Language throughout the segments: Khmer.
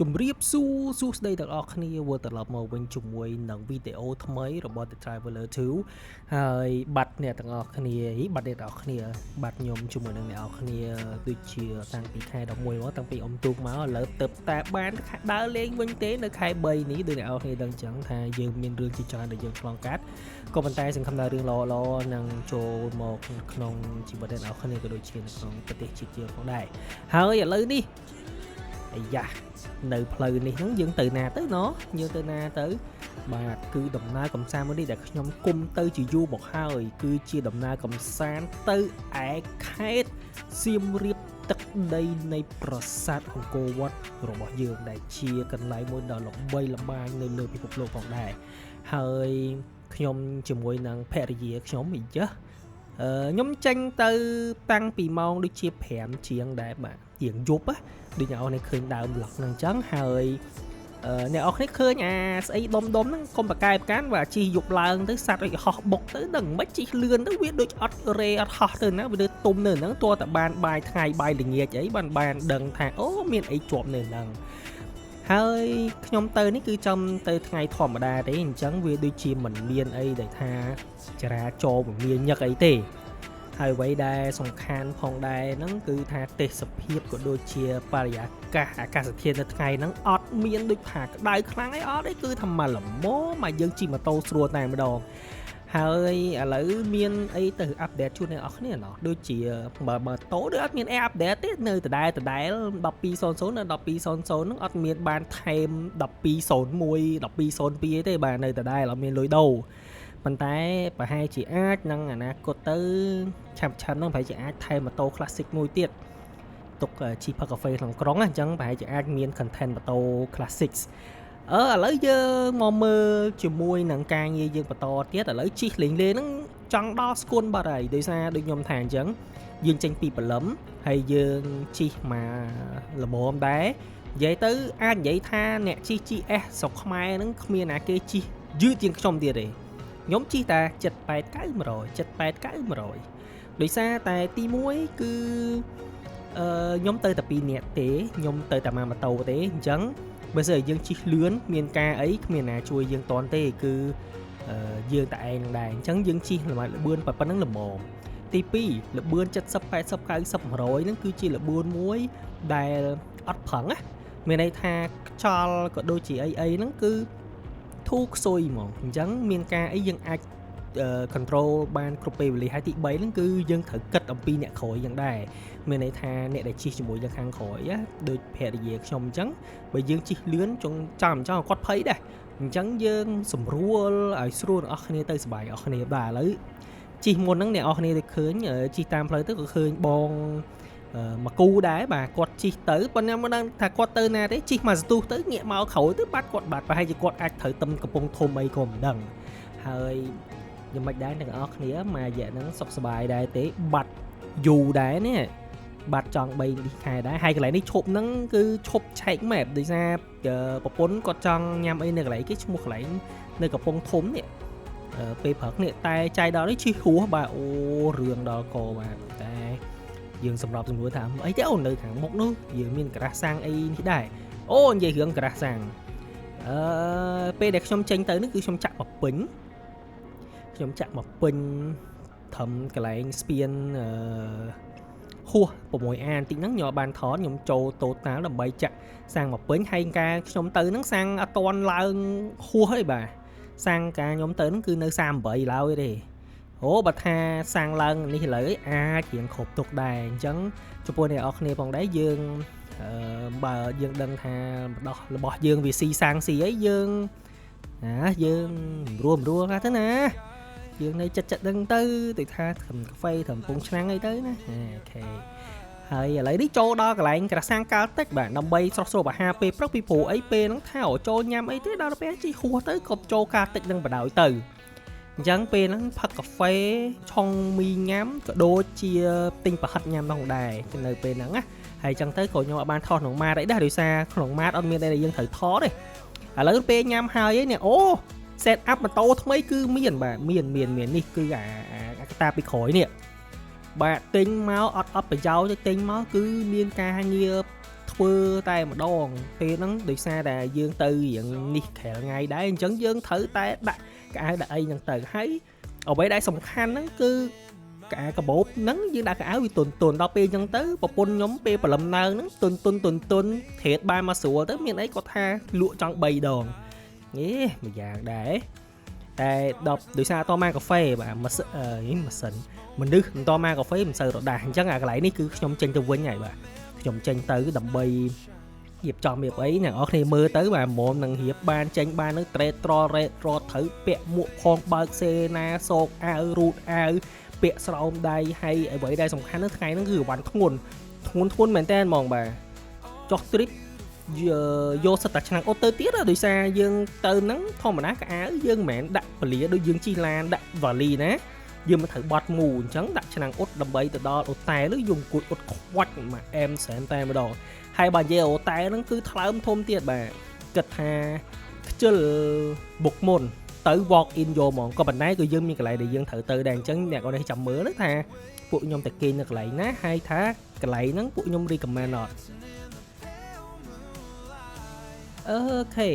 ជំរាបសួស្តីទាំងអស់គ្នាវិលត្រឡប់មកវិញជាមួយនឹងវីដេអូថ្មីរបស់ The Traveler 2ហើយបាត់អ្នកទាំងអស់គ្នាបាត់ខ្ញុំជាមួយនឹងអ្នកទាំងអស់គ្នាដូចជាតាំងពីខែ11មកតាំងពីអ៊ំទូកមកឥឡូវទៅតែបានដើរលេងវិញទេនៅខែ3នេះដូចអ្នកទាំងអស់គ្នាដឹងចឹងថាយើងមានរឿងជាច្រើនដែលយើងឆ្លងកាត់ក៏ប៉ុន្តែសង្ឃឹមថារឿងល្អនឹងចូលមកក្នុងជីវិតអ្នកទាំងអស់គ្នាក៏ដូចជានៅក្នុងប្រទេសជាតិយើងផងដែរហើយឥឡូវនេះអាយ៉ានៅផ្លូវនេះហ្នឹងយើងទៅណាទៅណយើងទៅណាទៅបាទគឺដំណើរកំសាន្តមួយនេះដែលខ្ញុំគុំទៅជាយូរមកហើយគឺជាដំណើរកំសាន្តទៅឯខេត្តសៀមរាបទឹកដីនៃប្រាសាទអង្គរវត្តរបស់យើងដែលជាកន្លែងមួយដ៏ល្បីល្បាញនៅលើពិភពលោកផងដែរហើយខ្ញុំជាមួយនឹងភរិយាខ្ញុំខ្ញុំចេញទៅតាំងពីម៉ោងដូចជា5ជាងដែរបាទជាងយប់ដូចអ្នកនរនេះឃើញដើមប្លុកហ្នឹងអញ្ចឹងហើយអ្នកនរនេះឃើញអាស្អីដុំហ្នឹងកុំបកែបកាន់បាទជីយប់ឡើងទៅសัตว์អីហោះបុកទៅដឹងមិនជីលឿនទៅវាដូចអត់រេអត់ហោះទៅណាវាទុំនៅហ្នឹងទោះតែបានបាយថ្ងៃបាយល្ងាចអីបានដឹងថាអូមានអីជាប់នៅហ្នឹងហើយខ្ញុំទៅនេះគឺចំទៅថ្ងៃធម្មតាទេអញ្ចឹងវាដូចជាមិនមានអីដែលថាចរាចរណ៍មិនមានញឹកអីទេហើយអ្វីដែលសំខាន់ផងដែរហ្នឹងគឺថាទេសភាពក៏ដូចជាបរិយាកាសអាកាសធាតុនៅថ្ងៃហ្នឹងអត់មានដូចថាក្តៅខ្លាំងអីអត់ទេគឺថាមកល្មមមកយើងជិះម៉ូតូស្រួលតែម្ដងហើយឥឡូវមានអីទៅអាប់ដេតជូនអ្នកនរគ្នាណោះដូចជាម៉ូតូដូចអត់មានអីអាប់ដេតទេនៅដដែល1200នៅ1200ហ្នឹងអត់មានបានថែម1201 1202ទេបាទនៅដដែលអត់មានលុយដូរប៉ុន្តែប្រហែលជាអាចនឹងអនាគតទៅឆាប់ហ្នឹងប្រហែលជាអាចថែមម៉ូតូ classic មួយទៀតទុកជីផឹកកាហ្វេក្នុងក្រុងអញ្ចឹងប្រហែលជាអាចមាន content ម៉ូតូ classics ឥឡូវយើងមកមើលជាមួយនឹងការងារយើងបន្តទៀតឥឡូវជីលេងហ្នឹងចង់ដល់ស្គួនបាត់ហើយដោយសារដូចខ្ញុំថាអញ្ចឹងយើងចេញពីព្រលឹមហើយយើងជីមកល្មមដែរនិយាយទៅអាចនិយាយថាអ្នកជី GS ស្រុកខ្មែរហ្នឹងគ្មានណាគេជីយឺតជាងខ្ញុំទៀតទេខ្ញុំជិះតែ78-90ដោយសារតែទី1គឺខ្ញុំទៅតែ2នាក់ទេខ្ញុំទៅតែម៉ូតូទេអញ្ចឹងបើសិនយើងជិះលឿនមានការអីគ្មានណាជួយយើងតាន់ទេគឺយើងតែឯងនឹងដែរអញ្ចឹងយើងជិះល្បឿនប៉ុណ្ណឹងល្មមទី2ល្បឿន70 80 90 100ហ្នឹងគឺជាល្បឿនមួយដែលអត់ប្រឹងណាមានន័យថាខ្យល់ក៏ដូចជាអីហ្នឹងគឺធូរខ្សុយហ្មងអញ្ចឹងមានការអីយើងអាចcontrol បានគ្រប់ពេលវេលាហើយទី3ហ្នឹងគឺយើងត្រូវគិតអំពីអ្នកក្រោយយ៉ាងដែរមានន័យថាអ្នកដែលជិះជាមួយយើងខាងក្រោយដូចភរិយាខ្ញុំអញ្ចឹងបើយើងជិះលឿនចង់គាត់ភ័យដែរអញ្ចឹងយើងសម្រួលឲ្យស្រួលអស់គ្នាទៅសុបាយអស់គ្នាបាទឥឡូវជិះមុនហ្នឹងអ្នកអស់គ្នាទៅឃើញជិះតាមផ្លូវទៅក៏ឃើញបងមកគូដែរបាទគាត់ជិះទៅប៉ុន្តែមិនដឹងថាគាត់ទៅណាទេជិះមកសន្ទុះទៅងាកមកក្រោយទៅបាត់គាត់ប្រហែលជាគាត់អាចត្រូវទឹមកំពង់ធំអីក៏មិនដឹងហើយយ៉ាងម៉េចដែរទាំងអស់គ្នាមករយៈហ្នឹងសុខសប្បាយដែរទេបាត់យូរដែរនេះបាត់ចង់3ខែដែរហើយកន្លែងនេះឈប់ហ្នឹងគឺឈប់ឆែកម៉ែបដោយសារប្រពន្ធគាត់ចង់ញ៉ាំអីនៅកន្លែងគេឈ្មោះកន្លែងនៅកំពង់ធំនេះពេលព្រឹកនេះតែចៃដល់នេះជិះហួសបាទអូរឿងដល់កបាទតែយើងសម្រាប់សំណួរថាអីទេអូននៅខាងមុខនោះយើងមានការ៉ាស់សាំងអីនេះដែរអូនិយាយរឿងការ៉ាស់សាំងពេលដែលខ្ញុំចេញទៅនេះគឺខ្ញុំចាក់មកពេញធំកន្លែងស្ពានហួស6អានតិចហ្នឹងខ្ញុំបានថតខ្ញុំចូលតូតាល់ដើម្បីចាក់សាំងមកពេញហើយការខ្ញុំទៅហ្នឹងសាំងអត់តន់ឡើងហួសទេបាទសាំងការខ្ញុំទៅហ្នឹងគឺនៅ38ឡើយទេអូបើថាសាំងឡើងនេះឥឡូវអាចរៀងគ្រប់ទុកដែរអញ្ចឹងចំពោះអ្នកនរគ្នាផងដែរយើងបើយើងដឹងថារបស់យើងវាស៊ីសាំងស៊ីអីយើងយើងរួលទៅណាយើងនៅចិត្តដឹងទៅដូចថាត្រឹមកាហ្វេត្រឹមពងឆ្នាំងអីទៅណាអូខេហើយឥឡូវនេះចូលដល់កន្លែងក្រសាំងកាល់តិចបាទដើម្បីស្រស់ស្រួលអាហារពេលព្រឹកពីព្រោះអីពេលហ្នឹងថាចូលញ៉ាំអីទេដល់ពេលជីហួសទៅក៏ចូលកាល់តិចនឹងបដ ாய் ទៅអញ្ចឹងពេលហ្នឹងផឹកកាហ្វេឆុងមីញ៉ាំក៏ដូចជាទិញប្រហិតញ៉ាំផងដែរនៅពេលហ្នឹងណាហើយអញ្ចឹងទៅក៏ខ្ញុំអត់បានថតក្នុងម៉ាតអីដែរដោយសារក្នុងម៉ាតអត់មានអីដែលយើងត្រូវថតទេឥឡូវពេលញ៉ាំហើយឯនេះអូ set up ម៉ូតូថ្មីគឺមានបាទមាននេះគឺអាកតាពីក្រោយនេះ បាទទិញមកអត់ប្រយោជន៍ទេទិញមកគឺមានការងារធ្វើតែម្ដងពេលហ្នឹងដោយសារតែយើងទៅរៀងនេះខែថ្ងៃដែរអញ្ចឹងយើងត្រូវតែដាក់កៅអៅដាក់អីហ្នឹងទៅហើយអ្វីដែលសំខាន់ហ្នឹងគឺកៅអៅកាបូបហ្នឹងយើងដាក់កៅអៅវាទុនដល់ពេលអញ្ចឹងទៅប្រពន្ធខ្ញុំពេលព្រលឹមនៅហ្នឹងទុនថេតបានមកស្រួលទៅមានអីគាត់ថាលក់ចង់3ដងមួយយ៉ាងដែរតែដល់ដោយសារអត់មកកាហ្វេបាទម៉ាស៊ីនមនុស្សមិនតមកកាហ្វេមិនសូវរដាស់អញ្ចឹងអាកន្លែងនេះគឺខ្ញុំចេញទៅវិញហើយបាទខ្ញុំចេញទៅដើម្បីរៀបចំរៀបអីអ្នកនរគ្នាមើលទៅបាទមុំនឹងរៀបបានចេញបាននឹងត្រេតត្ររ៉េតរត្រូវពាក់មួកផងបើកសេណាសោកអាវរូតអាវពាក់ស្រោមដៃហើយអ្វីដែលសំខាន់នៅថ្ងៃហ្នឹងគឺអវ៉ាន់ធ្ងន់មែនតើហ្មងបាទចុះ trip យកសិតតែឆ្នាំងអ៊ុតទៅទៀតដោយសារយើងទៅហ្នឹងធម្មតាកៅអៅយើងមិនមែនដាក់ពលាដូចយើងជិះឡានដាក់វ៉ាលីណាយើងមិនត្រូវបត់មូអញ្ចឹងដាក់ឆ្នាំងអ៊ុតដើម្បីទៅដល់អូតែនោះយើងអង្គុយអ៊ុតខ្វាច់មកអែមសែនតែម្ដងហើយបើនិយាយអូតែហ្នឹងគឺថ្លើមធំទៀតបាទគិតថាខ្ជិលបុកមុនទៅ walk in យកហ្មងក៏ប៉ុន្តែគឺយើងមានកន្លែងដែលយើងត្រូវទៅដែរអញ្ចឹងអ្នកគាត់ចាំមើលថាពួកខ្ញុំតែគេងនៅកន្លែងណាហើយថាកន្លែងហ្នឹងពួកខ្ញុំ recommend អត់អូខេ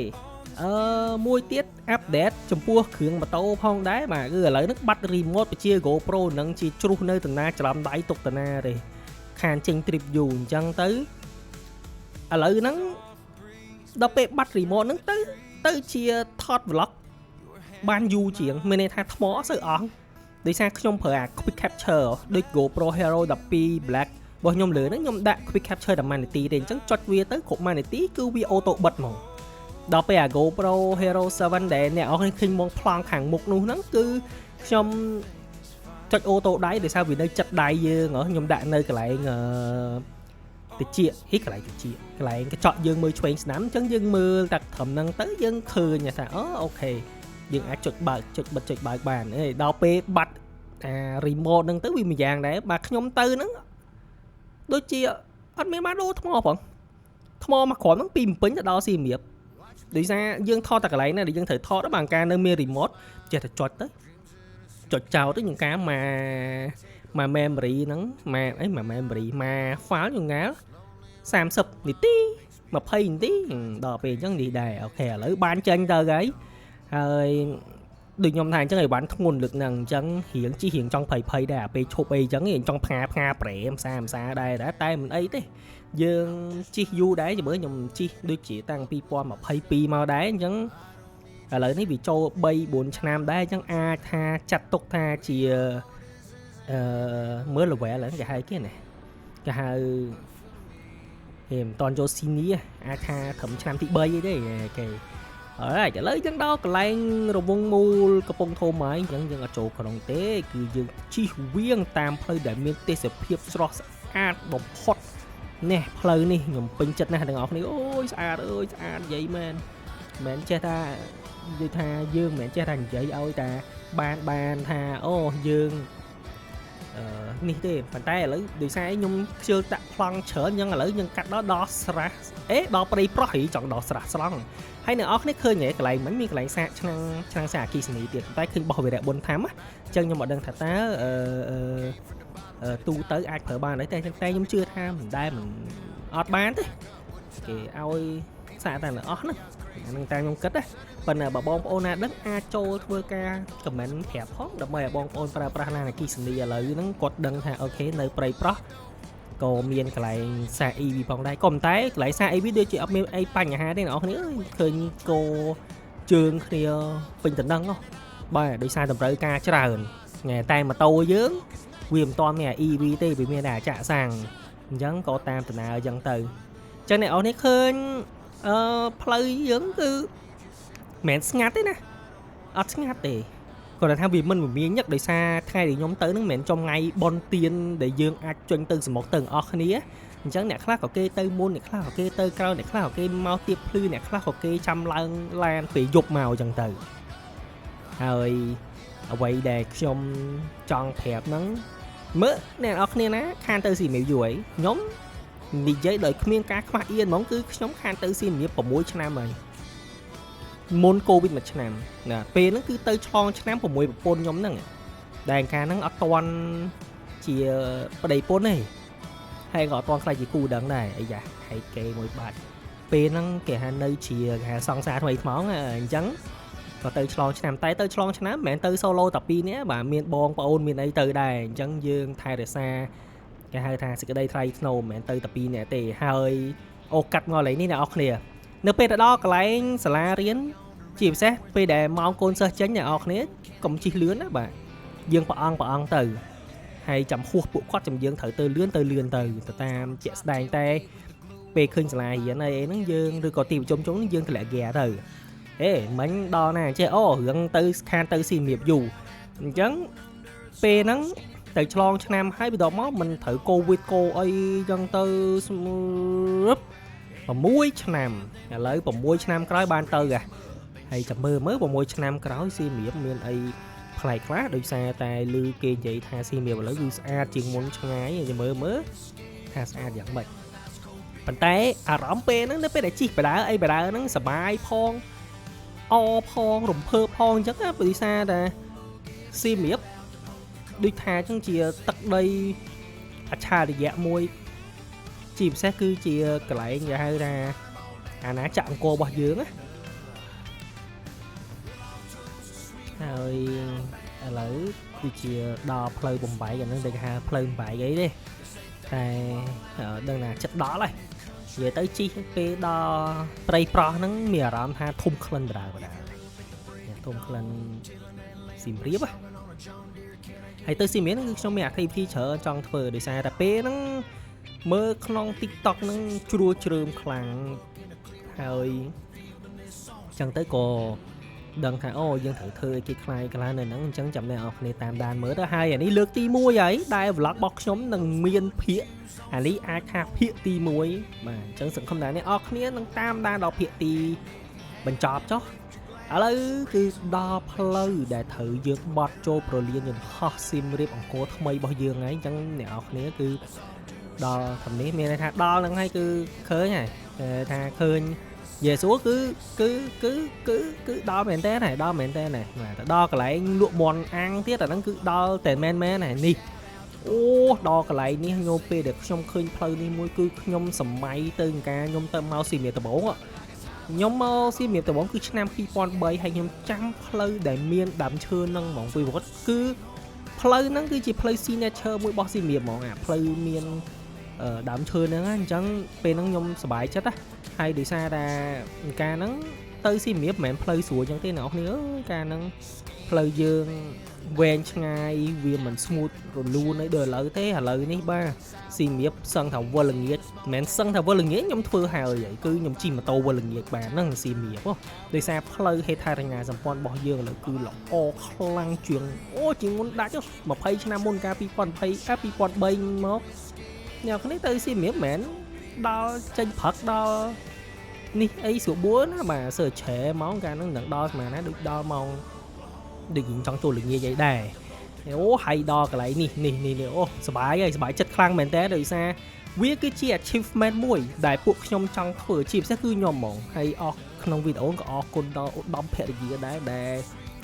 មួយទៀតអាប់ដេតចំពោះគ្រឿងម៉ូតូផងដែរបាទគឺឥឡូវនេះបាត់ remote ពជា GoPro នឹងជាជ្រុះនៅតាណាច្រឡំដៃទុកតាណាទេខានចេញ trip view អញ្ចឹងទៅឥឡូវហ្នឹងដល់ពេលបាត់ remote ហ្នឹងទៅជាថត vlog បានយូរជាងមានន័យថាថ្មអត់សូវអស់ដោយសារខ្ញុំប្រើអា quick capture ដូច GoPro Hero 12 Black របស់ខ្ញុំលើហ្នឹងខ្ញុំដាក់ quick capture តែ1នាទីទេអញ្ចឹងចុចវាទៅគ្រប់1នាទីគឺវាអូតូបិទហ្មងដល់ពេលអា GoPro Hero 7 ដែលអ្នកនរគ្នាឃើញមកប្លង់ខាងមុខនោះហ្នឹងគឺខ្ញុំចុចអូតូដៃដោយសារវានៅចិត្តដៃយើងខ្ញុំដាក់នៅកន្លែងតិចកន្លែងតិចកន្លែងកញ្ចក់យើងមើលឆ្វេងស្ដាំអញ្ចឹងយើងមើលតែត្រឹមហ្នឹងទៅយើងឃើញថាអូខេយើងអាចចុចបើកចុចបិទចុចបើកបានដល់ពេលបាត់អា remote ហ្នឹងទៅវាមួយយ៉ាងដែរបាទខ្ញុំទៅហ្នឹងដូចជាអត់មានបានដូរថ្មផងថ្មមកគ្រាន់ហ្នឹងពីបំពេញទៅដល់សៀមរាបដោយសារយើងថតតែកន្លែងណាដែលយើងត្រូវថតបានការនៅមាន remote ចេះតែចុចទៅចុចចោលទៅយើងការមក memory ហ្នឹងមក memory មក file យើងងាល30នាទី20នាទីដល់ពេលអញ្ចឹងនេះដែរអូខេឥឡូវបានចេញទៅហើយដូចខ្ញុំថាអញ្ចឹងឲ្យបានធ្ងន់លើកហ្នឹងអញ្ចឹងរៀងចង់ភ័យដែរពេលឈប់អីអញ្ចឹងចង់ផ្ងាប្រែមសាដែរតែមិនអីទេយើងជិះយូរដែរជាមួយខ្ញុំជិះដូចជាតាំង2022មកដែរអញ្ចឹងឥឡូវនេះវាចូល3-4ឆ្នាំដែរអញ្ចឹងអាចថាចាត់ទុកថាជាមើល level ហ្នឹងគេហៅគេណាគេហៅមិនតន់ចូល senior អាចថាត្រឹមឆ្នាំទី3អីទេគេឥឡូវយើងដល់កន្លែងរវងមូលកំពង់ធំហើយអញ្ចឹងយើងអត់ចូលក្នុងទេគឺយើងជិះវៀងតាមផ្លូវដែលមានទេសភាពស្រស់ស្អាតបំផុតនេះផ្លូវនេះខ្ញុំពេញចិត្តណាស់ទាំងអស់គ្នាអូយស្អាតនិយាយមែនមិនចេះថានិយាយថាយើងមិនចេះថានិយាយឲ្យតែបានថាអូយើងនេះទេប៉ុន្តែឥឡូវដោយសារខ្ញុំខ្ជិលតាក់ប្លង់ច្រើនអញ្ចឹងឥឡូវយើងកាត់ដល់ស្រះដល់ព្រៃប្រុសចង់ដល់ស្រះស្រង់ហើយអ្នកនរគ្នាឃើញហ៎កន្លែងមិញមានកន្លែងសាកឆ្នាំងសាកអគិសនីទៀតតែឃើញបោះវីរៈបុនថាំអញ្ចឹងខ្ញុំអត់ដឹងថាតើទូទៅអាចប្រើបានតែខ្ញុំជឿថាមិនដែលមិនអត់បានទេគេឲ្យសាកតែអស់ហ្នឹងហ្នឹងតែខ្ញុំគិតណាប៉ុន្តែបើបងប្អូនណាដឹងអាចចូលធ្វើការ comment ប្រាប់ផងដើម្បីឲ្យបងប្អូនប្រើប្រាស់ឡានអគ្គិសនីឥឡូវហ្នឹងគាត់ដឹងថាអូខេនៅព្រៃប្រុសក៏មានកន្លែងសាក EV ផងដែរក៏ប៉ុន្តែកន្លែងសាក EV ដូចជាអត់មានអីបញ្ហាទេអ្នកនរគ្នាឃើញគោជើងគ្នាពេញតំណឹងបាទដោយសារតម្រូវការច្រើនតែម៉ូតូយើងវាមិនទាន់មាន EV ទេវាមានតែចាក់សាំងអញ្ចឹងក៏តាមដំណើរអញ្ចឹងទៅអញ្ចឹងអ្នកនរគ្នាឃើញផ្លូវយើងគឺមិនស្ងាត់ទេណាអត់ស្ងាត់ទេគាត់ថាវាមិនមានញឹកដោយសារថ្ងៃដែលខ្ញុំទៅហ្នឹងមិនមែនចំថ្ងៃបនទៀនដែលយើងអាចចេញទៅសមុទ្រទៅអស់គ្នាអញ្ចឹងអ្នកខ្លះក៏គេទៅមុនអ្នកខ្លះក៏គេទៅក្រោយអ្នកខ្លះក៏គេមកទៀបភ្លឺអ្នកខ្លះក៏គេចាំឡើងឡានពេលយប់មកអញ្ចឹងទៅហើយអ្វីដែលខ្ញុំចង់ប្រាប់ហ្នឹងមើលអ្នកនរគ្នាណាខានទៅស៊ីមីវយូរអីខ្ញុំនិយាយដោយគ្មានការខ្មាស់អៀនហ្មងគឺខ្ញុំខានទៅស៊ីមី6ឆ្នាំហើយមុនកូវីដ1ឆ្នាំណាពេលហ្នឹងគឺទៅឆ្លងឆ្នាំ6ប្រពន្ធខ្ញុំហ្នឹងដែលការហ្នឹងអត់ទាន់ chia đây pôn này hay gọi toàn khai chỉ cù đắng này ấy dạ hay kê một bạn pe năng kẻ hà nơi chia hà song xa thôi món trắng có tới chlong năm tay tới chlong cho mẹ tới solo tập pin nhé bà miền bong ôn miền ấy từ đây trắng dương thay để xa cái hai thằng sẽ đây thay snow mẹ tới tập pin nè tề hơi ô cắt ngồi lấy ní nào nè nếu pe đó cái lấy sả riến chìm xét pe để mong côn sơ chén nhà ọc nè cũng chỉ lướn á bà dương bỏ ăn từ hay chậm khuất bộ quát chậm dương thử từ lướn từ tam chạy đàn tay pe khơi sả hiện nay nó dương rồi có tìm chống chống dương thì lại ghé rồi ê mình đo nè chơi ô hướng từ khan từ xì miệp dù chấn pe nắng từ chlong cho nam hai bị đỏ máu mình thử covid cô ấy dân từ và muối cho nam lấy và muối cho nam cái ban tơ à hay chậm mưa mới và muối cho nam cái xì miệp miền ấy phải khá đôi xa tài lư kê vậy tha xì miệp và lấy a chuyện muốn cho ngay rồi mơ mới tha xa dẫn bệnh bàn tay à rõm pe nó pe để chi phải đá ấy phải đá nó sờ bài phong o phong rụng phơ phong chắc á bị xa nè xì miệp đi thà chẳng chia tắc đây cha để dạ môi chìm xét cứ chia cái lại nhà hơi ra ná chạm cô bao dưỡng á rồi lỡ đi chia đo play bùng bậy rồi nó được ha play bậy vậy đi tại đơn là chất đó này về tới chi cái đo play pro nó mìa rõm ha thùng khăn đà thùng khăn xìm riếp á hay tới xìm miếng nó trong mẹ khi phi chở trong phở để xa tập bé nó mơ non tiktok nó chua chơm khlangហើយចឹងទៅក៏ដឹងថាអូយើងត្រូវធ្វើគេខ្លាយខ្លានៅហ្នឹងអញ្ចឹងចាំអ្នកនរគ្នាតាមដានមើលទៅហើយអានេះលើកទី1ហើយដែល vlog របស់ខ្ញុំនឹងមានភាគអានេះអាចថាភាគទី1បាទអញ្ចឹងសង្ឃឹមថាអ្នកនរគ្នានឹងតាមដានដល់ភាគទីបញ្ចប់ចុះឥឡូវគឺដល់ផ្លូវដែលត្រូវយើងបត់ចូលប្រលានយន្តហោះស៊ីមរៀបអង្គរថ្មីរបស់យើងហើយអញ្ចឹងអ្នកនរគ្នាគឺដល់ធំនេះមានន័យថាដល់ហ្នឹងហើយគឺឃើញហើយថាឃើញយេស៊ូគឺដល់មែនតើហើយដល់មែនតើហើយបាទទៅដល់កន្លែងលក់មន់អាំងទៀតអាហ្នឹងគឺដល់តែមែនហើយនេះអូដល់កន្លែងនេះញោមពេលដែលខ្ញុំឃើញផ្លូវនេះមួយគឺខ្ញុំសម័យទៅការខ្ញុំទៅមកស៊ីមៀតដំបងខ្ញុំមកស៊ីមៀតដំបងគឺឆ្នាំ2003ហើយខ្ញុំចាំផ្លូវដែលមានដើមឈើហ្នឹងហ្មងពីវត្តគឺផ្លូវហ្នឹងគឺជាផ្លូវ signature មួយរបស់ស៊ីមៀតហ្មងអាផ្លូវមានដើមឈើហ្នឹងអញ្ចឹងពេលហ្នឹងខ្ញុំសប្បាយចិត្តណាហើយដោយសារតែការហ្នឹងទៅស៊ីមៀបមិនមែនផ្លូវស្រួលអញ្ចឹងទេអ្នកនរគ្នាការហ្នឹងផ្លូវយើងវែងឆ្ងាយវាមិន smooth រលូនអីដូចឥឡូវទេឥឡូវនេះបាទស៊ីមៀបសឹងថាវល់ល្ងាចមិនមែនសឹងថាវល់ល្ងាចខ្ញុំធ្វើហើយគឺខ្ញុំជិះម៉ូតូវល់ល្ងាចបានហ្នឹងស៊ីមៀបដោយសារផ្លូវហេដ្ឋារចនាសម្ព័ន្ធរបស់យើងឥឡូវគឺល្អខ្លាំងជាងអូជាងមុនដាច់20ឆ្នាំមុនកាល2020 2003មកអ្នកគ្នាទៅស៊ីមៀបមិនមែនដល់ចេញព្រឹកដល់នេះអីស្រួលបួនណាបាទសើឆែម៉ោងកាលហ្នឹងនឹងដល់ស្មានណាដូចដល់ម៉ោងដូចចង់ចូលល្ងាចអីដែរអូហើយដល់កន្លែងនេះអូសប្បាយហើយសប្បាយចិត្តខ្លាំងមែនតើដោយសារវាគឺជា achievement មួយដែលពួកខ្ញុំចង់ធ្វើជាពិសេសគឺខ្ញុំហ្មងហើយអស់ក្នុងវីដេអូក៏អរគុណដល់ឧត្តមភរិយាដែរដែល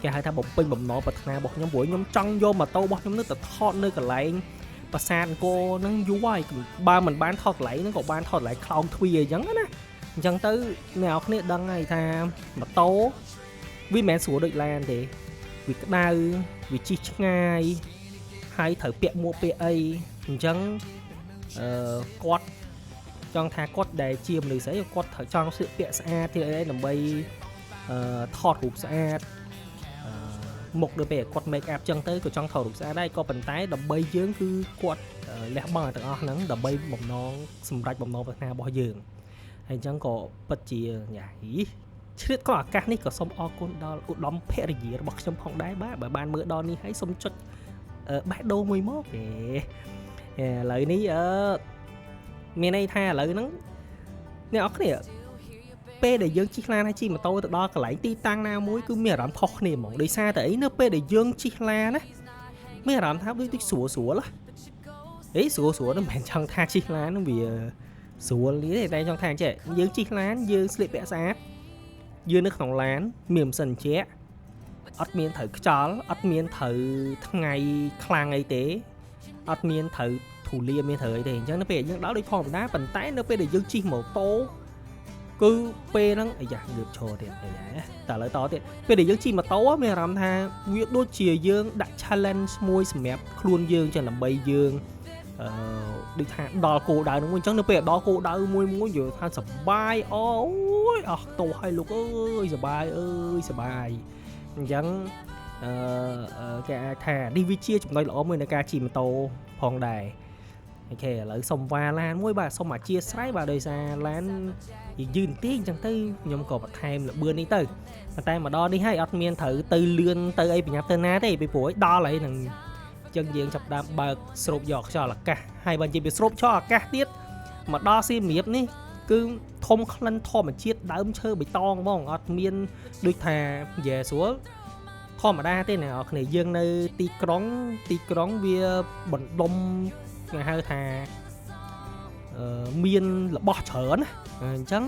គេហៅថាបំពេញបំណងប្រាថ្នារបស់ខ្ញុំព្រោះខ្ញុំចង់យកម៉ូតូរបស់ខ្ញុំទៅថតនៅកន្លែងប្រាសាទអង្គរហ្នឹងយូរហើយបើមិនបានថតកន្លែងហ្នឹងក៏បានថតកន្លែងខ្លោងទ្វារអញ្ចឹងណាអញ្ចឹងទៅអ្នកនរគ្នាដឹងហើយថាម៉ូតូវាមិនមែនស្រួលដូចឡានទេវាក្តៅវាជិះឆ្ងាយហើយត្រូវពាក់មួកពាក់អីអញ្ចឹងគាត់ចង់ថាគាត់ដែលជាមនុស្សស្អីគាត់ត្រូវចង់ស្លៀកពាក់ស្អាតទៀតអីដើម្បីថតរូបស្អាតមុខដូចពេលគាត់ make up ចឹងទៅក៏ចង់ថតរូបស្អាតដែរក៏ប៉ុន្តែដើម្បីយើងគឺគាត់លះបង់ទាំងអស់ហ្នឹងដើម្បីបំណងសម្រេចបំណងប្រាថ្នារបស់យើងហើយអញ្ចឹងក៏ពិតជាយ៉ាឆ្លៀតក៏ឱកាសនេះក៏សូមអរគុណដល់ឧត្តមភរិយារបស់ខ្ញុំផងដែរបាទបើបានមើលដល់នេះហើយសូមចុចបេះដូងមួយមកឥឡូវនេះមានន័យថាឥឡូវហ្នឹងអ្នកនរគ្នាពេលដែលយើងជិះឡានហើយជិះម៉ូតូទៅដល់កន្លែងទីតាំងណាមួយគឺមានអារម្មណ៍ខុសគ្នាហ្មងដោយសារតែអីនៅពេលដែលយើងជិះឡានណាមានអារម្មណ៍ថាដូចស្រួលហេស្រួលហ្នឹងមិនមែនចង់ថាជិះឡានហ្នឹងវាស្រួលទេតែចង់ថាចេះយើងជិះឡានយើងស្លៀកពាក់ស្អាតយើងនៅក្នុងឡានមានម៉ាស៊ីនជែកអត់មានត្រូវខ្យល់អត់មានត្រូវថ្ងៃខ្លាំងអីទេ អត់មានត្រូវធូលាមានត្រូវអីទេអញ្ចឹងនៅពេលយើងដល់ដូចធម្មតាប៉ុន្តែនៅពេលដែលយើងជិះម៉ូតូគឺពេលហ្នឹងអាយ៉ាងើបឈរទៀតអាយ៉ាតែឥឡូវតទៀតពេលដែលយើងជិះម៉ូតូមានអារម្មណ៍ថាវាដូចជាយើងដាក់ challenge មួយសម្រាប់ខ្លួនយើងចឹងដើម្បីយើងដូចថាដល់គោលដៅហ្នឹងមួយអញ្ចឹងនៅពេលដល់គោលដៅមួយយើងថាសប្បាយអូយអស់តោះឲ្យលោកអើយសប្បាយសប្បាយអញ្ចឹងគេអាចថានេះវាជាចំណុចល្អមួយនៃការជិះម៉ូតូផងដែរអូខេឥឡូវសុំវ៉ាឡានមួយបាទសុំអធិស្ឋានបាទដោយសារឡានយឺនតិចអញ្ចឹងទៅខ្ញុំក៏បន្ថែមលបឿននេះទៅប៉ុន្តែមកដល់នេះហើយអត់មានត្រូវទៅលឿនទៅអីប្រញាប់ទៅណាទេពីព្រោះឲ្យដល់ហើយនឹងអញ្ចឹងយើងចាប់ដើមបើកស្រូបយកខ្យល់អាកាសហើយបើនិយាយពីស្រូបខ្យល់អាកាសទៀតមកដល់សៀមរាបនេះគឺធំក្លិនធម្មជាតិដើមឈើបៃតងហ្មងអត់មានដូចថាយេស្រួលធម្មតាទេអ្នកនរគ្នាយើងនៅទីក្រុងវាបណ្ដុំគេហៅថាមានរបស់ច្រើនណាអញ្ចឹង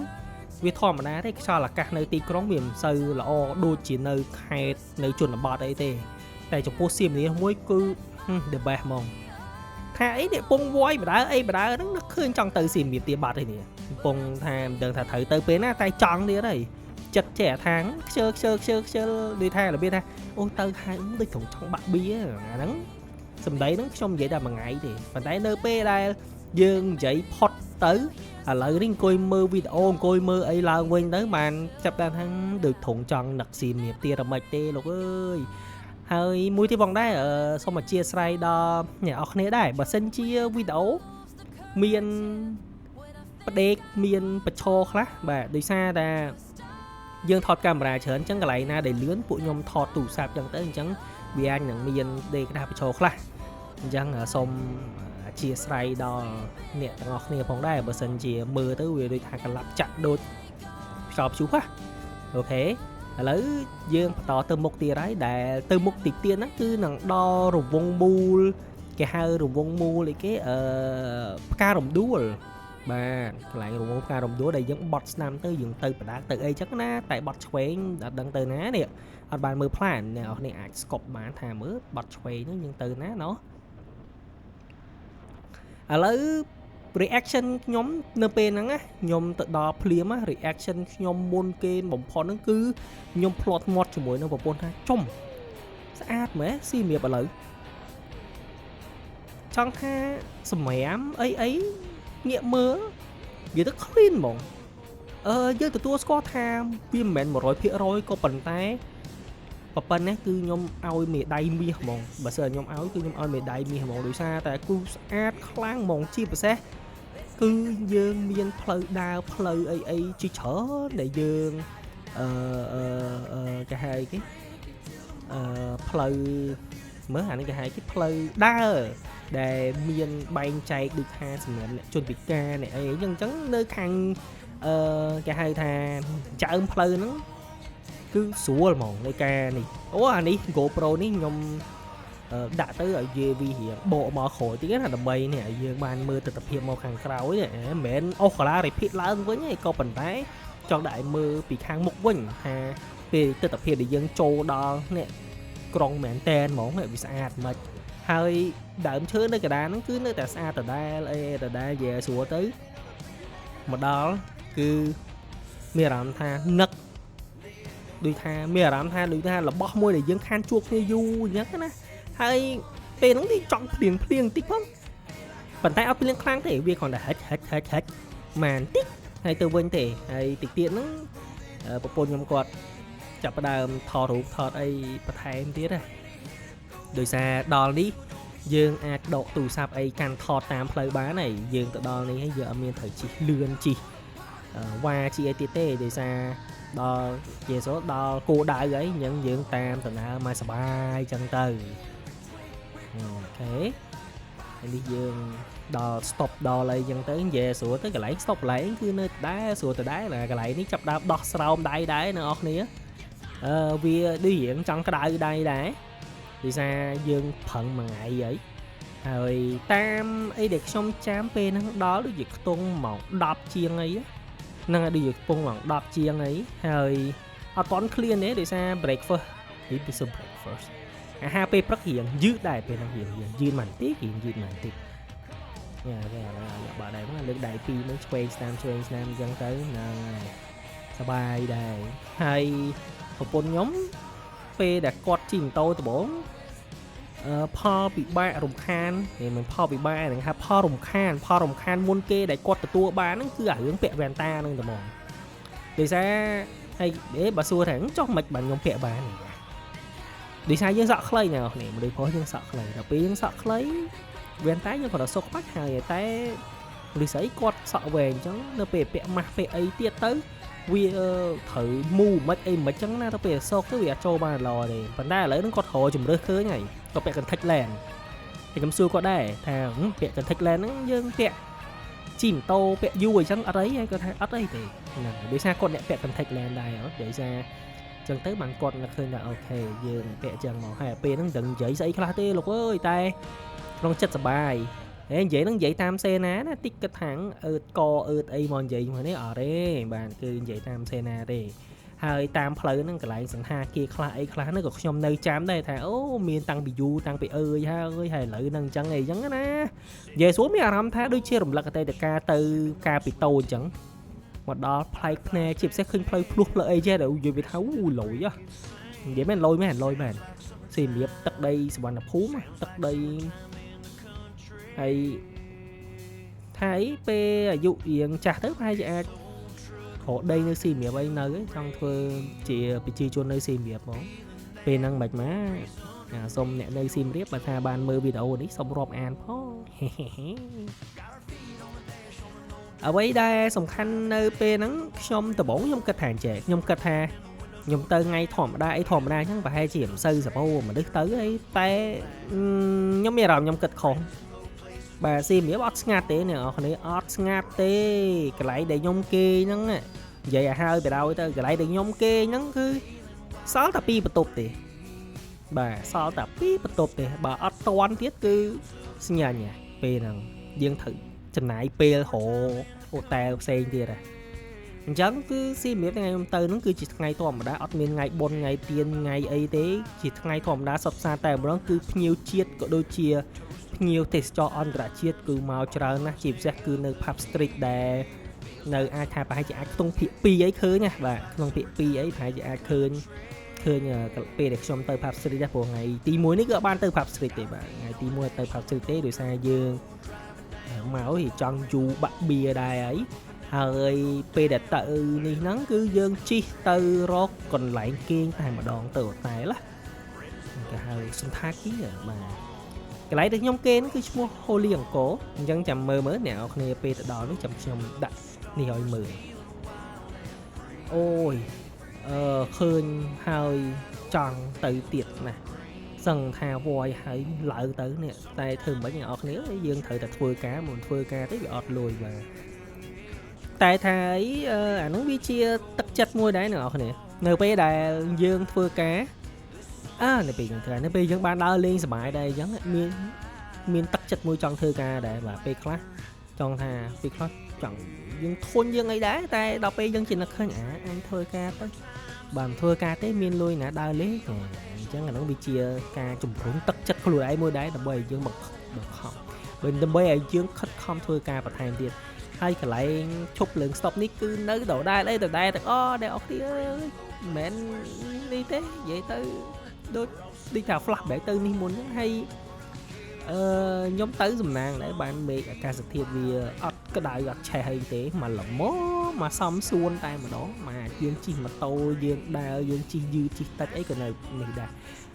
វាធម្មតាទេខ្យល់អាកាសនៅទីក្រុងវាមិនសូវល្អដូចជានៅខេត្តនៅជនបទអីទេតែចំពោះសៀមរាបមួយគឺ the best ហ្មងថាអីនេះពងវាយបដើហ្នឹងនឹកឃើញចង់ទៅសៀមរាបទៀតបាត់ឯនេះពងថាមិនដឹងថាត្រូវទៅពេលណាតែចង់ទៀតហើយចិត្តចេះអាថាងខ្ជិលដូចថារបៀបថាអូទៅហើយដូចត្រង់ចង់បាក់បៀអាហ្នឹងសម្ដីហ្នឹងខ្ញុំនិយាយតែមួយថ្ងៃទេប៉ុន្តែនៅពេលដែលយើងនិយាយផុតទៅឥឡូវនេះអង្គុយមើលវីដេអូអង្គុយមើលអីឡើងវិញទៅបានចាប់បានថាដូចត្រង់ចង់នឹកសៀមរាបទៀតរមិចទេលោកអើយហើយមួយទៀតផងដែរសូមអធិស្ឋានដល់អ្នកនរគ្នាដែរបើសិនជាវីដេអូមានផ្ដេកមានបញ្ឈរខ្លះបាទដោយសារតែយើងថតកាមេរ៉ាច្រើនអញ្ចឹងកន្លែងណាដែលលឿនពួកខ្ញុំថតទូរស័ព្ទអញ្ចឹងទៅអញ្ចឹងវាអាចនឹងមានដេកដាបញ្ឈរខ្លះអញ្ចឹងសូមអធិស្ឋានដល់អ្នកទាំងអស់គ្នាផងដែរបើសិនជាមើលទៅវាដូចថាកន្លប់ចាក់ដូចខ្យល់ព្យុះណាអូខេឥឡូវយើងបន្តទៅមុខទៀតហើយដែលទៅមុខទីទៀតហ្នឹងគឺនឹងដល់រង្វង់មូលគេហៅរង្វង់មូលអីគេផ្ការំដួលបាទកន្លែងរង្វង់ផ្ការំដួលដែលយើងបត់ស្នាមទៅយើងទៅបដាទៅអីចឹងណាតែបត់ឆ្វេងអត់ដឹងទៅណានេះអត់បានមើលផ្លានអ្នកនរគ្នាអាចស្កប់បានថាមើលបត់ឆ្វេងហ្នឹងយើងទៅណាណោះឥឡូវ reaction ខ្ញុំនៅពេលហ្នឹងណាខ្ញុំទៅដល់ភ្លាម reaction ខ្ញុំមុនគេបំផុតហ្នឹងគឺខ្ញុំផ្លាត់មាត់ជាមួយនឹងប្រពន្ធថាចំស្អាតមែនសៀមរាបឥឡូវចង់ថាសម្រាមអីងាកមើលវាទៅ clean ហ្មងយើងទទួលស្គាល់ថាវាមិនមែន 100% ក៏ប៉ុន្តែប៉ុណ្ណេះគឺខ្ញុំឲ្យមេដៃមាសហ្មងបើសិនខ្ញុំឲ្យគឺខ្ញុំឲ្យមេដៃមាសហ្មងដោយសារតែគូស្អាតខ្លាំងហ្មងជាពិសេសគឺយើងមានផ្លូវដើរផ្លូវអីជាច្រើនដែលយើងគេហៅគេផ្លូវមើលអានេះគេហៅគេផ្លូវដើរដែលមានបែងចែកដូចថាសម្រាប់អ្នកជនពិការអ្នកអីអញ្ចឹងនៅខាងគេហៅថាចើមផ្លូវហ្នឹងគឺស្រួលហ្មងនៃការនេះអូអានេះ GoPro នេះខ្ញុំដាក់ទៅឲ្យវារៀងបកមកក្រោយតិចណាដើម្បីនេះឲ្យយើងបានមើលទស្សនវិជ្ជាមកខាងក្រោយនេះមិនមែនអូសកាឡា repeat ឡើងវិញទេក៏ប៉ុន្តែចង់ដាក់ឲ្យមើលពីខាងមុខវិញថាពេលទស្សនវិជ្ជាដែលយើងចូលដល់នេះក្រុងមែនតែនហ្មងវាស្អាតមិនហើយដើមឈើនៅកណ្ដាលហ្នឹងគឺនៅតែស្អាតដដែលអីដដែលយេស្រួលទៅមកដល់គឺមានអារម្មណ៍ថានឹកដូចថាមានអារម្មណ៍ថាដូចថារបស់មួយដែលយើងខានជួបគ្នាយូរអញ្ចឹងណាហើយពេលហ្នឹងទីចង់ភ្លៀងតិចផងប៉ុន្តែអត់ភ្លៀងខ្លាំងទេវាគ្រាន់តែហិចម៉ានតិចហើយទៅវិញទេហើយតិចទៀតហ្នឹងប្រពន្ធខ្ញុំគាត់ចាប់ផ្ដើមថតរូបថតអីបន្ថែមទៀតណាដោយសារដល់នេះយើងអាចដកទូរស័ព្ទអីកាន់ថតតាមផ្លូវបានហើយយើងទៅដល់នេះហើយយើងអត់មានត្រូវជិះលឿនជិះវ៉ាជិះអីទៀតទេដោយសារដល់ជាsốដល់គោលដៅអីអញ្ចឹងយើងតាមដំណើរមកសបាយចឹងទៅអូខេហើយនេះយើងដល់ stop ដល់អីចឹងទៅនិយាយស្រួលទៅកន្លែង stop កន្លែងគឺនៅដែរស្រួលទៅដែរកន្លែងនេះចាប់ដើមដោះស្រោមដៃដែរអ្នកនរគ្នាវាដូចរៀងចង់ក្តៅដៃដែរដោយសារយើងប្រឹងមួយថ្ងៃអីហើយតាមអីដែលខ្ញុំចាំពេលហ្នឹងដល់ដូចជាខ្ទង់ម៉ោង10ជាងអីហ្នឹងហើយដូចជាខ្ពង់ម៉ោង10ជាងអីហើយអត់តន់ clear ទេដោយសារ breakfast នេះពី breakfast ហាពេលព្រឹករៀងយឺតដែរពេលហ្នឹងរៀងយឺតមិនតិចរៀងយឺតមិនតិចញ៉ាគេបើដែរហ្នឹងលើកដៃពីរមើលឆ្វេងស្នាមអញ្ចឹងទៅហ្នឹងសบายដែរហើយប្រពន្ធខ្ញុំពេលដែលគាត់ជិះម៉ូតូដំបូងផលពិបាករំខានមិនផលពិបាកហ្នឹងថាផលរំខានមុនគេដែលគាត់ទទួលបានហ្នឹងគឺអារឿងពាក់វ៉ែនតាហ្នឹងតែហ្មងដោយសារហើយបើសួរថាចុះមិនបានខ្ញុំពាក់បានដោយសារយើងសក់ខ្លីណាស់គ្នាមនុស្សប្រុសយើងសក់ខ្លីដល់ពេលយើងសក់ខ្លីវ៉ែនតាយើងគាត់សុខខ្វាច់ហើយតែលីស្អីគាត់សក់វែងអញ្ចឹងនៅពេលពាក់ម៉ាស់ពាក់អីទៀតទៅវាត្រូវមូមិនអីមិនចឹងណាទៅពេលសោកទៅវាអត់ចូលបានល្អទេប៉ុន្តែឥឡូវហ្នឹងគាត់រកជំរឿសឃើញហើយគាត់ពាក់ contact lens តែខ្ញុំសួរគាត់ដែរថាពាក់ contact lens ហ្នឹងយើងពាក់ជិះម៉ូតូពាក់យូរអញ្ចឹងអត់អីហើយគាត់ថាអត់អីទេហ្នឹងដោយសារគាត់អ្នកពាក់ contact lens ដែរដោយសារចឹងទៅបានគាត់នឹកឃើញថាអូខេយើងពាក់ចឹងមកហើយពេលហ្នឹងដឹងនិយាយស្អីខ្លះទេលោកអើយតែក្នុងចិត្តសប្បាយនិយាយហ្នឹងនិយាយតាមសេណាណាតិចគិតថាងអឺតកអឺតអីមកនិយាយមកនេះអត់ទេបាទគឺនិយាយតាមសេណាទេហើយតាមផ្លូវហ្នឹងកន្លែងសង្ហាគារខ្លះអីខ្លះហ្នឹងក៏ខ្ញុំនៅចាំដែរថាអូមានតាំងពីយូរតាំងពីអើយហើយឥឡូវហ្នឹងអញ្ចឹងអីចឹងណានិយាយស្រួលមានអារម្មណ៍ថាដូចជារំលឹកអតីតកាលទៅការពីតូចអញ្ចឹងមកដល់ផ្លែកភ្នែកជាពិសេសឃើញផ្លូវភ្លោះផ្លូវអីចេះតែនិយាយថាអូលុយនិយាយមែនលុយមែនសៀមរាបទឹកដីសវណ្ណភូមិទឹកដីហើយថាអីពេលអាយុរៀងចាស់ទៅប្រហែលជាអាចរកដីនៅសៀមរាបអីនៅចង់ធ្វើជាប្រជាជននៅសៀមរាបហ្មងពេលហ្នឹងមិនមកសុំអ្នកនៅសៀមរាបបើថាបានមើលវីដេអូនេះសុំរាប់អានផងអ្វីដែលសំខាន់នៅពេលហ្នឹងខ្ញុំដំបូងខ្ញុំគិតថាអញ្ចឹងខ្ញុំគិតថាខ្ញុំទៅថ្ងៃធម្មតាអីធម្មតាអញ្ចឹងប្រហែលជាមិនសូវសបោមនុស្សទៅអីតែខ្ញុំមានអារម្មណ៍ខ្ញុំគិតខុសបាទសៀមរាបអត់ស្ងាត់ទេអ្នកនរគ្នាអត់ស្ងាត់ទេកន្លែងដែលខ្ញុំគេហ្នឹងនិយាយឲ្យហើយទៅដល់ទៅកន្លែងដែលខ្ញុំគេហ្នឹងគឺសល់តែ2បន្ទប់ទេបាទសល់តែ2បន្ទប់ទេបើអត់តន់ទៀតគឺស្ញាញ់ពេលហ្នឹងយើងត្រូវចំណាយពេលរកអូតែលផ្សេងទៀតអញ្ចឹងគឺសៀមរាបថ្ងៃខ្ញុំទៅហ្នឹងគឺជាថ្ងៃធម្មតាអត់មានថ្ងៃបុណ្យថ្ងៃទៀនថ្ងៃអីទេជាថ្ងៃធម្មតាសុទ្ធសាធតែម្ដងគឺភ្ញៀវជាតិក៏ដូចជាភ្ញៀវទេសចរអន្តរជាតិគឺមកច្រើនណាស់ជាពិសេសគឺនៅ Pub Street ដែលនៅអាចថាប្រហែលជាអាចក្នុងភាគ2អីឃើញណាបាទក្នុងភាគ2អីប្រហែលជាអាចឃើញពេលដែលខ្ញុំទៅ Pub Street ដែរព្រោះថ្ងៃទី1នេះគឺអត់បានទៅ Pub Street ទេបាទថ្ងៃទី1ទៅ Pub Street ទេដោយសារយើងមកចង់យូបាក់បៀដែរហើយពេលដែលទៅនេះហ្នឹងគឺយើងជិះទៅរកកន្លែងគេងតែម្ដងទៅហូតែលគេហៅសន្តាគារបាទកន្លែងដែលខ្ញុំគេហ្នឹងគឺឈ្មោះ Holy Angkor អញ្ចឹងចាំមើលអ្នកនរគ្នាពេលទៅដល់នេះចាំខ្ញុំដាក់នេះឲ្យមើលអូយឃើញហើយចង់ទៅទៀតណាសឹងថាវយហើយឡើងទៅនេះតែធ្វើមិនអ្នកនរគ្នាយើងត្រូវតែធ្វើការមិនធ្វើការទេវាអត់លុយបាទតែថាអីអានោះវាជាទឹកចិត្តមួយដែរអ្នកនរគ្នានៅពេលដែលយើងធ្វើការនៅពេលយើងបានដើរលេងសប្បាយដែរអញ្ចឹងមានទឹកចិត្តមួយចង់ធ្វើការដែរបាទពេលខ្លះចង់ថាពេលខ្លះចង់យើងធន់យើងអីដែរតែដល់ពេលយើងជានឹកឃើញអញធ្វើការទៅបើមិនធ្វើការទេមានលុយណាដើរលេងអញ្ចឹងអានោះវាជាការជំរុញទឹកចិត្តខ្លួនឯងមួយដែរដើម្បីឲ្យយើងបង្ខំដើម្បីឲ្យយើងខិតខំធ្វើការបន្ថែមទៀតហើយកន្លែងឈប់លើង stop នេះគឺនៅដដែលអីដដែលទាំងអស់អ្នកអរគ្នាអើយមិននេះទេនិយាយទៅដូចថា flashback ទៅនេះមុនហ្នឹងហើយខ្ញុំទៅសំណាងដែរបានមេឃអាកាសធាតុវាអត់ក្តៅអត់ឆេះអីទេមកល្មមមកសំសួនតែម្ដងមកយើងជិះម៉ូតូយើងដើរយើងជិះយឺជិះតិចអីក៏នៅនេះដែរ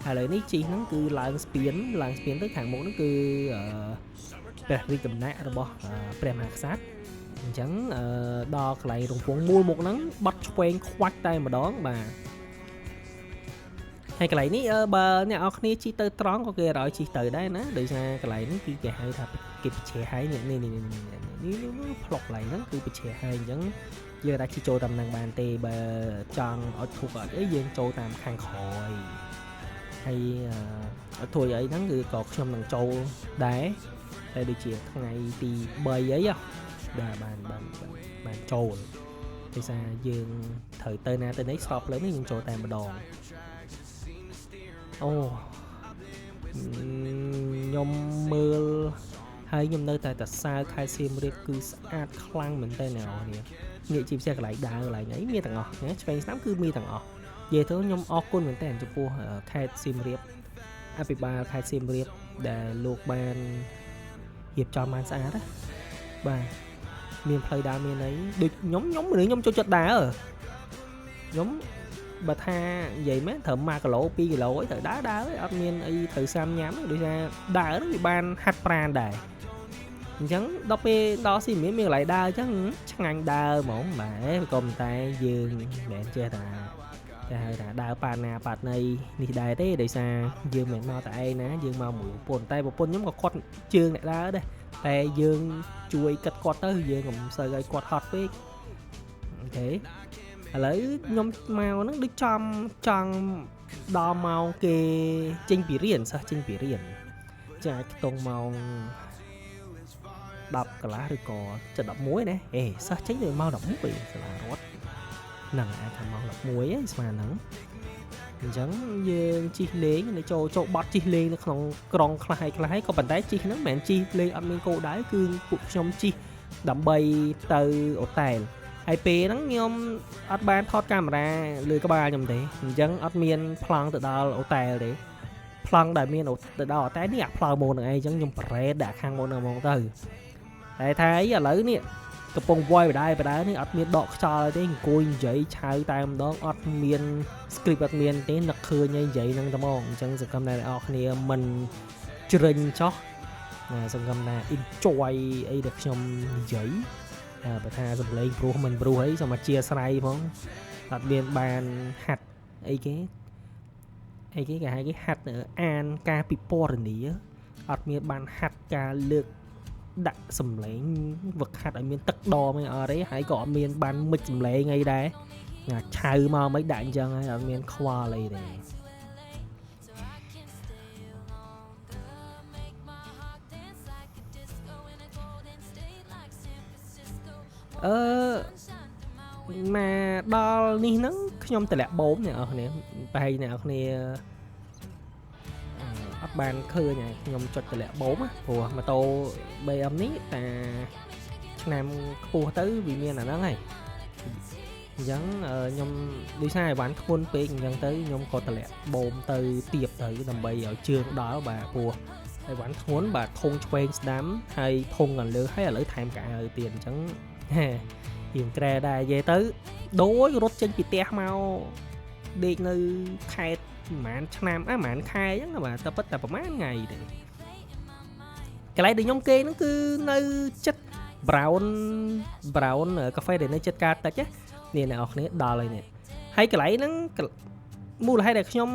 ហើយឥឡូវនេះជិះហ្នឹងគឺឡើងស្ពានទៅខាងមុខហ្នឹងគឺព្រះរាជដំណាក់របស់ព្រះមហាក្សត្រអញ្ចឹងដល់កន្លែងរង្វង់មូលមុខហ្នឹងបត់ឆ្វេងខ្វាច់តែម្ដងបាទហើយកន្លែងនេះបើអ្នកនរគ្នាជិះទៅត្រង់ក៏គេឲ្យជិះទៅដែរណាដោយសារកន្លែងនេះគឺគេហៅថាគេបច្ចេកហើយនេះផ្លុកកន្លែងហ្នឹងគឺបច្ចេកហើយអញ្ចឹងយើងអាចជិះចូលតាមនឹងបានទេបើចង់អត់ធុកអត់អីយើងចូលតាមខាងក្រោយហើយអត់ធួយអីហ្នឹងគឺក៏ខ្ញុំនឹងចូលដែរតែដូចជាថ្ងៃទី3អីបាទបានចូលដោយសារយើងត្រូវទៅណាទៅនេះស្របផ្លូវនេះយើងចូលតែម្ដងអូ ខ្ញុំមើលហើយខ្ញុំនៅតែតសើខេត្តសៀមរាបគឺស្អាតខ្លាំងមែនតើអ្នកនរនេះងាកជាពិសេសកន្លែងដើរកន្លែងអីមានទាំងអស់ណាឆ្វេងស្ដាំគឺមានទាំងអស់និយាយទៅខ្ញុំអរគុណមែនតើចំពោះខេត្តសៀមរាបអភិបាលខេត្តសៀមរាបដែលលោកបានរៀបចំបានស្អាតណាបាទមានផ្លូវដើរមានអីដូចខ្ញុំចូលចិត្តដើរខ្ញុំបើថានិយាយមែនត្រឹម1គីឡូ2គីឡូអីត្រូវដើរអីអត់មានអីត្រូវសាំញ៉ាំដូចថាដើរហ្នឹងវាបានហាត់ប្រាណដែរអញ្ចឹងដល់ពេលដល់ស៊ីមានកន្លែងដើរអញ្ចឹងឆ្ងាញ់ដើរហ្មងបាទក៏ប៉ុន្តែយើងមិនមែនចេះថាគេហៅថាដើរប៉ាណាប៉ាណីនេះដែរទេដោយសារយើងមិនមកតែឯងណាយើងមកមួយប្រពន្ធតែប្រពន្ធខ្ញុំក៏គាត់ជើងអ្នកដើរដែរតែយើងជួយកាត់គាត់ទៅយើងកុំសូវឲ្យគាត់ហត់ពេកអូខេឥឡូវខ្ញុំមកហ្នឹងដូចចង់ដល់ម៉ោងគេចេញពីរៀនសិស្សចេញពីរៀនចាខ្ទង់ម៉ោង10កន្លះឬក៏7:11ណាសិស្សចេញទៅម៉ោង11សាលារដ្ឋហ្នឹងអាចថាម៉ោង11ឯងស្មើហ្នឹងអញ្ចឹងយើងជិះលេងនៅចូលបត់ជិះលេងនៅក្នុងក្រុងខ្លះហើយក៏ប៉ុន្តែជិះហ្នឹងមិនមែនជិះលេងអត់មានគោលដៅគឺពួកខ្ញុំជិះដើម្បីទៅអូតែលហើយពេលហ្នឹងខ្ញុំអត់បានថតកាមេរ៉ាលើក្បាលខ្ញុំទេអញ្ចឹងអត់មានប្លង់ទៅដល់អូតែលទេប្លង់ដែលមានទៅដល់អូតែលនេះអាប្លង់ម៉ូនហ្នឹងឯងអញ្ចឹងខ្ញុំប្រេតដាក់ខាងម៉ូនហ្នឹងហ្មងទៅតែថាអីឥឡូវនេះកំពុងវាយបដានេះអត់មានដកខ្យល់ទេអង្គុយនិយាយឆៅតែម្ដងអត់មាន script អត់មានទេនឹកឃើញឯងនិយាយហ្នឹងតែហ្មងអញ្ចឹងសង្ឃឹមថាអ្នកនរគ្នាមិនជ្រិញចោះសង្ឃឹមថា enjoy អីដែលខ្ញុំនិយាយបើថាសំឡេងព្រោះមិនព្រោះអីសូមអធិស្ឋានផងអត់មានបានហាត់អីគេហៅគេហាត់អានការពិពណ៌នាអត់មានបានហាត់ការលើកដាក់សំឡេងវឹកហាត់ឲ្យមានទឹកដមអីអត់ទេហើយក៏អត់មានបានមិចសំឡេងអីដែរឆៅមកមិនដាក់អញ្ចឹងហើយអត់មានខ្វល់អីទេមកដល់នេះហ្នឹងខ្ញុំតម្លាក់បូមអ្នកនរគ្នាប្រហែលអ្នកនរគ្នាអត់បានឃើញហើយខ្ញុំចុចតម្លាក់បូមព្រោះម៉ូតូ BM នេះតែឆ្នាំខ្ពស់ទៅវាមានអាហ្នឹងហើយអញ្ចឹងខ្ញុំដូចថាអីវ៉ាន់ធ្ងន់ពេកអញ្ចឹងទៅខ្ញុំក៏តម្លាក់បូមទៅទៀបទៅដើម្បីឲ្យជើងដល់បាទព្រោះអីវ៉ាន់ធ្ងន់បាទធុងឆ្វេងស្ដាំហើយធុងខាងលើហើយឥឡូវថែមកៅអៅទៀតអញ្ចឹងរៀងក្រែដែរនិយាយទៅដូចរត់ចេញពីផ្ទះមកដេកនៅខេត្តប្រហែលឆ្នាំប្រហែលខែអញ្ចឹងបាទតែពិតតែប្រហែលថ្ងៃទេកន្លែងដែលខ្ញុំគេហ្នឹងគឺនៅចិត្ត brown កាហ្វេដែលនៅចិត្តការតិចនេះអ្នកនរគ្នាដល់ហើយនេះហើយកន្លែងហ្នឹងមូលហេតុដែលខ្ញុំ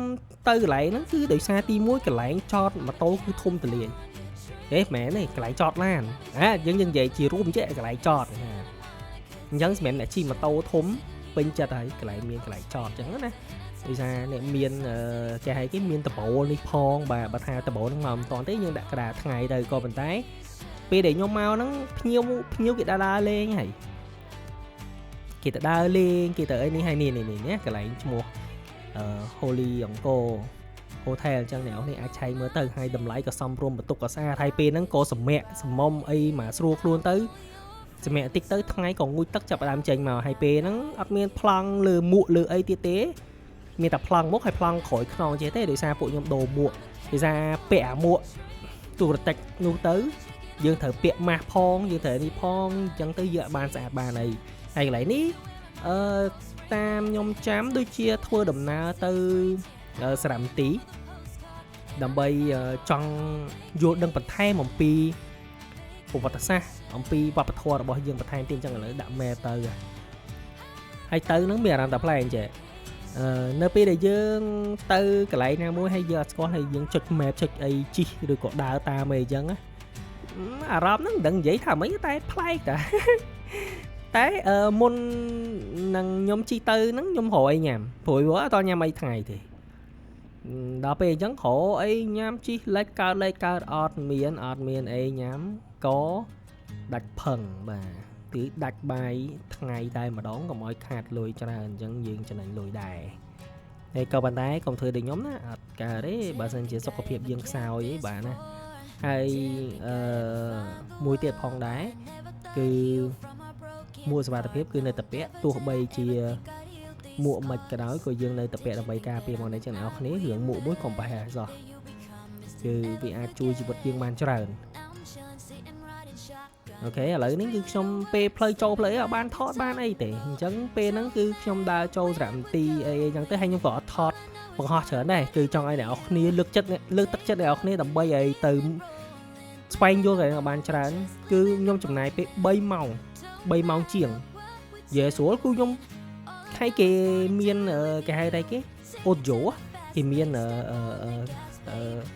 ទៅកន្លែងហ្នឹងគឺដោយសារទី1កន្លែងចតម៉ូតូគឺធំទលាយមែនទេកន្លែងចតឡានយើងនិយាយជារួមចេះកន្លែងចតអញ្ចឹងសម្រាប់អ្នកជិះម៉ូតូធំពេញចិត្តហើយកន្លែងមានកន្លែងចតអញ្ចឹងណាដោយសារអ្នកមានគេហៅគេមានដបូលនេះផងបាទបើថាដបូលហ្នឹងមកមិនតាន់ទេយើងដាក់ក្តារថ្ងៃទៅក៏ប៉ុន្តែពេលដែលខ្ញុំមកហ្នឹងភ្ញៀវគេដើរលេងហើយគេទៅដើរលេងគេទៅអីនេះហើយនេះកន្លែងឈ្មោះHoly Angkor Hotel អញ្ចឹងអ្នកនរអាចឆែកមើលទៅហើយតម្លៃក៏សមរម្យបន្ទប់ក៏ស្អាតហើយពេលហ្នឹងក៏សម្រាកសំមុំអីមកស្រួលខ្លួនទៅសម្រាប់តិចទៅថ្ងៃក៏ងូតទឹកចាប់ដើមចេញមកហើយពេលហ្នឹងអត់មានប្លង់លើមួកលើអីទៀតទេមានតែប្លង់មុខហើយប្លង់ក្រោយខ្នងចេះទេដោយសារពួកខ្ញុំដូរមួកដោយសារពាក់អាមួកទូរទស្សន៍នោះទៅយើងត្រូវពាក់ម៉ាស់ផងយើងត្រូវនេះផងអញ្ចឹងទៅយើងបានស្អាតបានអីហើយកន្លែងនេះតាមខ្ញុំចាំដូចជាធ្វើដំណើរទៅសារមន្ទីរដើម្បីចង់យល់ដឹងបន្ថែមអំពីប្រវត្តិសាស្ត្រអំពីវប្បធម៌របស់យើងបន្ថែមទៀតអញ្ចឹងឥឡូវដាក់ map ទៅហើយទៅហ្នឹងមានអារម្មណ៍តែប្លែកចេះនៅពេលដែលយើងទៅកន្លែងណាមួយហើយយើងអត់ស្គាល់ហើយយើងចុច map ចុចអីជីឬក៏ដើរតាមអីអញ្ចឹងអារម្មណ៍ហ្នឹងមិនដឹងនិយាយថាម៉េចតែប្លែកតាតែមុននឹងខ្ញុំជិះទៅហ្នឹងខ្ញុំរកអីញ៉ាំព្រោះអត់ញ៉ាំអីថ្ងៃទេដល់ពេលអញ្ចឹងរកអីញ៉ាំជីលេចកើតអត់មានអីញ៉ាំក៏ដាច់ផឹងបាទគឺដាច់បាយថ្ងៃតែម្ដងកុំឲ្យខាតលុយច្រើនអញ្ចឹងយើងចំណេញលុយដែរ ហើយក៏ប៉ុន្តែកុំធ្វើដូចខ្ញុំណាអត់កើតទេបើសិនជាសុខភាពយើងខ្សោយអីបាទណាហើយមួយទៀតផងដែរគឺមួកសុវត្ថិភាពគឺនៅតែពាក់ទោះបីជាមួកមិនក៏ដោយក៏យើងនៅតែពាក់ដើម្បីការពារមកនេះចឹងអ្នកនរគ្នារឿងមួកមួយកុំប្រហែលសោះគឺវាអាចជួយជីវិតយើងបានច្រើនអូខេឥឡូវនេះគឺខ្ញុំពេលផ្លូវចូលផ្លូវអត់បានថតបានអីទេអញ្ចឹងពេលហ្នឹងគឺខ្ញុំដើរចូលសារមន្ទីរអីអញ្ចឹងទៅហើយខ្ញុំក៏អត់ថតបង្ហោះច្រើនដែរគឺចង់ឲ្យអ្នកនរគ្នាលើកទឹកចិត្តអ្នកនរគ្នាដើម្បីឲ្យទៅស្វែងយល់ឲ្យបានច្រើនគឺខ្ញុំចំណាយពេល3ម៉ោងជាងនិយាយស្រួលគឺខ្ញុំថ្ងៃគេមានគេហៅថាគេអូឌីយ៉ូគេមាន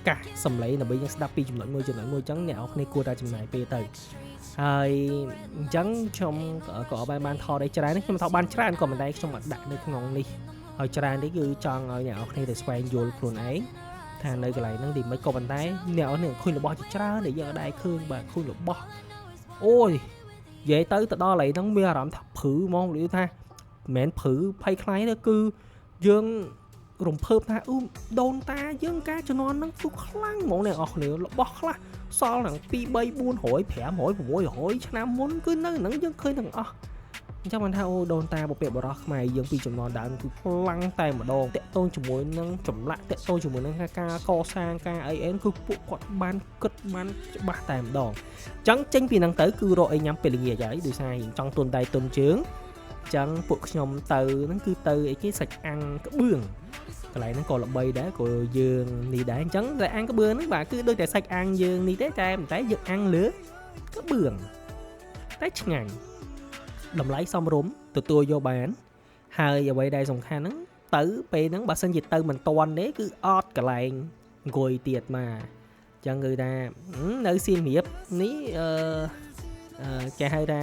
កាសសំឡេងដើម្បីយើងស្ដាប់ពីចំណុចមួយអញ្ចឹងអ្នកនរគ្នាគួរតែចំណាយពេលទៅហើយអញ្ចឹងខ្ញុំក៏បានថតឲ្យច្រើនខ្ញុំថតបានច្រើនក៏មិនដែរខ្ញុំអត់ដាក់នៅក្នុងនេះឲ្យច្រើននេះគឺចង់ឲ្យអ្នកនរគ្នាទៅស្វែងយល់ខ្លួនឯងថានៅកន្លែងហ្នឹងទីមិនក៏ប៉ុន្តែអ្នកនរគ្នាឃើញរបស់ជាច្រើនដែលយើងអត់ដែរឃើញបាទឃើញរបស់អូយនិយាយទៅដល់កន្លែងហ្នឹងមានអារម្មណ៍ថាព្រឺហ្មងនិយាយថាមិនមែនព្រឺភ័យខ្លាចទេគឺយើងរំភើបថាដូនតាយើងការជំនាន់ហ្នឹងគឺខ្លាំងហ្មងអ្នកនរគ្នារបស់ខ្លះសល់ហ្នឹង2 3 400 500 600ឆ្នាំមុនគឺនៅហ្នឹងយើងឃើញទាំងអស់អញ្ចឹងបានថាអូដូនតាបុព្វបុរសខ្មែរយើងពីជំនាន់ដើមគឺខ្លាំងតែម្ដងតាក់ទងជាមួយនឹងចម្លាក់តាក់ទងជាមួយនឹងការកសាងការអីគឺពួកគាត់បានគិតបានច្បាស់តែម្ដងអញ្ចឹងចេញពីហ្នឹងទៅគឺរកអីញ៉ាំពេលល្ងាចហើយដោយសារចង់ទុនដៃទុនជើងអញ្ចឹងពួកខ្ញុំទៅហ្នឹងគឺទៅអីគេសាច់អាំងក្បឿងកន្លែងហ្នឹងក៏ល្បីដែរក៏យើងនេះដែរអញ្ចឹងតែអាំងក្បឿងហ្នឹងបាទគឺដូចតែសាច់អាំងយើងនេះទេតែយើងអាំងលើក្បឿងតែឆ្ងាញ់តម្លៃសមរម្យទទួលយកបានហើយអ្វីដែលសំខាន់ហ្នឹងទៅពេលហ្នឹងបើសិនជាទៅមិនតាន់ទេគឺអត់កន្លែងអង្គុយទៀតមកអញ្ចឹងគឺថានៅសៀមរាបនេះគេហៅថា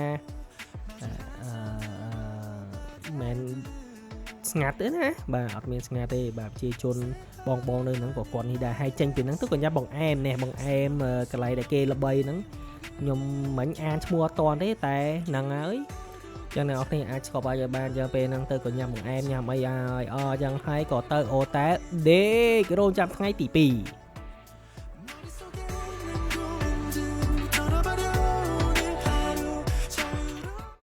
មិនស្ងាត់ទេណាបាទអត់មានស្ងាត់ទេបាទប្រជាជនបងនៅហ្នឹងក៏គាត់នេះដែរហើយចេញពីហ្នឹងទៅក៏ញ៉ាំបង្អែមនេះបង្អែមកន្លែងដែលគេល្បីហ្នឹងខ្ញុំមិនអានឈ្មោះអត់តាន់ទេតែហ្នឹងហើយចឹងអ្នកនរគ្នាអាចស្គាល់ឲ្យបានចឹងពេលហ្នឹងទៅក៏ញ៉ាំបង្អែមញ៉ាំអីឲ្យអញ្ចឹងហើយក៏ទៅអូតែដេករោងចាំថ្ងៃទី2